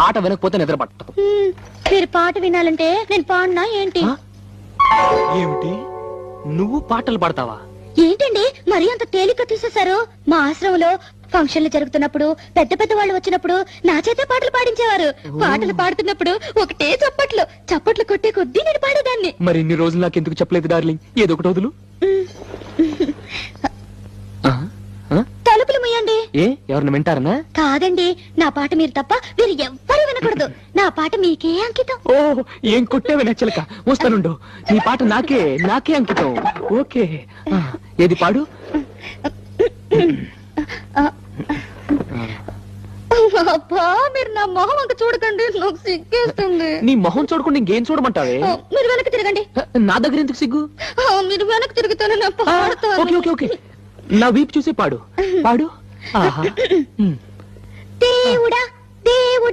పాట వినకపోతే నిద్ర పట్టదు. మీరు పాట వినాలంటే నేను పాడినా ఏంటి? ఏమిటి, నువ్వు పాటలు పాడతావా? ఏంటండి మరీ అంత తేలిక తీసేశారు? మా ఆశ్రమంలో ఫంక్షన్లు జరుగుతున్నప్పుడు పెద్ద పెద్ద వాళ్ళు వచ్చినప్పుడు నా చేతే పాటలు పాడించేవారు. పాటలు పాడుతున్నప్పుడు ఒకటే చప్పట్లు కొట్టే కొద్దీ నేను పాడేదాన్ని. మరి ఇన్ని రోజులు నాకు ఎందుకు చెప్పలేదు డార్లింగ్? ఏదో ఒకటి వదులు. తలుపులు ముయ్యండి. ఎవరిని వింటారనా? కాదండి, నా పాట మీరు తప్ప మీరు ఎవ్వరూ వినకూడదు. నా పాట మీకే అంకితం. ఓ, ఏం కొట్టేవి నచ్చలక. వస్తానుండు, నీ పాట నాకే అంకితం. ఓకే, ఏది పాడు. అబ్బా, మీరు నా మొహం అంత చూడకండి, నాకు సిగ్గేస్తుంది. నీ మొహం చూడకుండా ఇంకేం చూడమంటావే? మీరు వెనక్కి తిరగండి. నా దగ్గర ఎందుకు సిగ్గు? మీరు వెనక్కి తిరుగుతాను, నా పాడతాను. ఓకే ఓకే ఓకే, నా వీపు చూసి పాడు. ఆహా. దేవుడా దేవుడా